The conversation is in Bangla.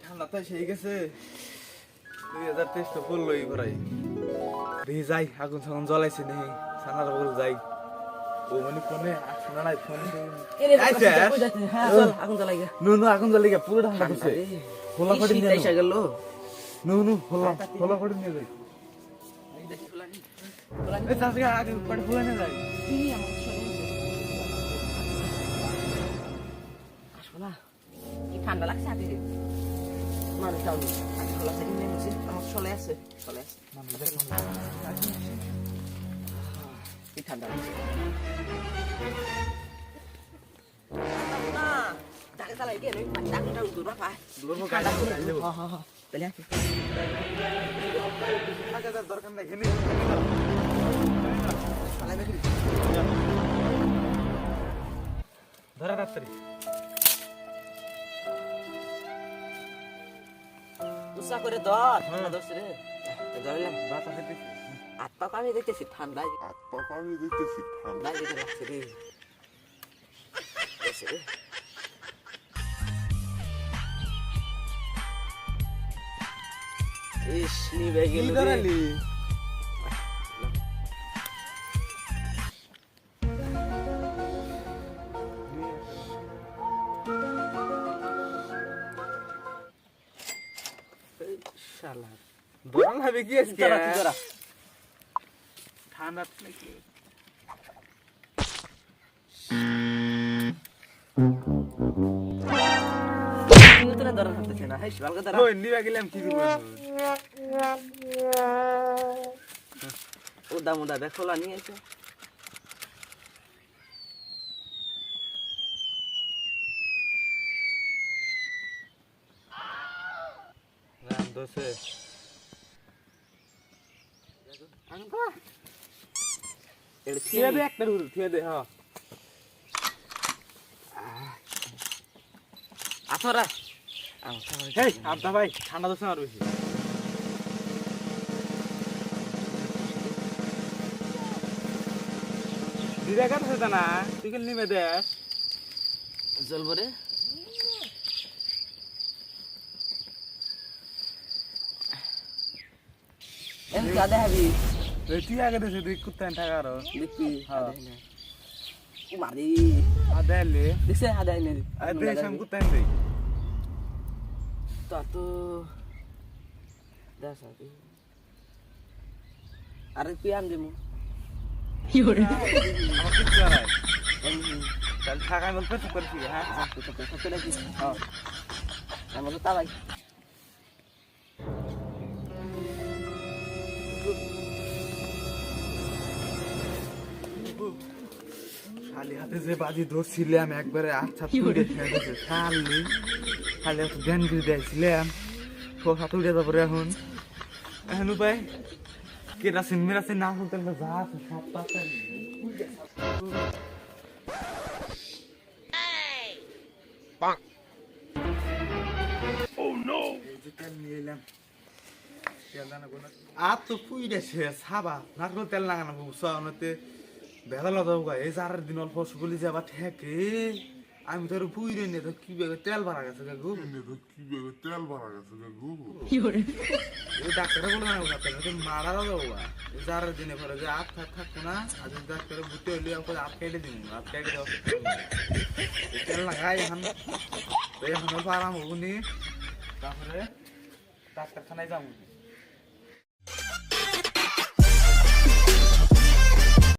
ঠান্ডা তো সেই গেছে 2023 তো পড়লই পড়াই দেখি যাই আগুন সাগুন জ্বলাইছি দেখি সানার বল যাই ও মানে ফোনে শোনা নাই ফোন আগুন জ্বালাই গা নুনু আগুন জ্বালাই গা পুরো ঠান্ডা করছে খোলা করে নিয়ে এসে গেল নুনু খোলা করে নিয়ে যাই এই সাসকে আগে পড়ে ফুলে নিয়ে যাই আসোনা কি ঠান্ডা লাগছে আগে মানে তাও খোলা থেকে নিয়ে নিছি আমার চলে আছে কি ঠান্ডা লাগছে না তাকে তালাই দিয়ে নই ডাকটা দূর বাবা দূর গাড়ি করে আইলো হ্যাঁ তাহলে আছে আগে তার দরকার নাই এনে তালাই বেরি ধরা রাত্রি উসা করে ধর ঠান্ডা ধরছে রে ধরলাম বাতা খেতে হাত পা আমি দেখতেছি ঠান্ডা লেগে রাখছে রে ইস নিবে গেল রে ধরালি শালা ধরা হবে কি আজকে ধরা ঠান্ডা নাকি তুই তো না ধরা থাকতেছে না হেস ভালো ধরা ওই নিবা গেলাম কি দিব ও দামুদা দেখোলা নিয়ে এসে রাম দোসে এটা থিয়া দে একটা রুল থিয়া দে হ্যাঁ আথরা হেই আব্দা ভাই ঠান্ডা দোসে আর বেশি দিদা কাট হইতা না তুই কেন নিবে দে জ্বলবো রে এম কাদে হাবি তুই আগে দেছে তুই কুত্তান টাকারো দেখি হ্যাঁ মারি আদালে দেখছে হাদা নে আদে সাম কুত্তান দে তো দাস আবি আরে পিয়াম দিমু আমার কিছু নাই কাল টাকা বলতে তো করছি হ্যাঁ হ্যাঁ আমার তো তালাই খালি হাতে যে বাজি ধরছিলাম একবারে আচ্ছা তুলে খেয়ে গেছে খালি খালি একটু ধ্যান করে দিয়েছিলাম ঠোসা তুলে তারপরে এখন উপায় কেরাসিন মেরাসিন না শুনতে যা আছে সব পাতা আর তো পুইরেছে সাবা নারকেল তেল লাগানো বুঝতে বেলা দাও এই 4 দিন অল্প বলি যে আবার ঠেকে আমি তো পুইরে নিয়ে তো কি তেল বাড়া গেছে গু এই ডাক্তারে বলে না তো মারা দাও 4 দিনে পরে যে আট থাকবো না আজ ডাক্তারে ভর্তি হইলে আট কেটে দিন আট কেটে দাও তেল লাগাই এখন এখন আরাম হবনি তারপরে ডাক্তারখানায় যাবো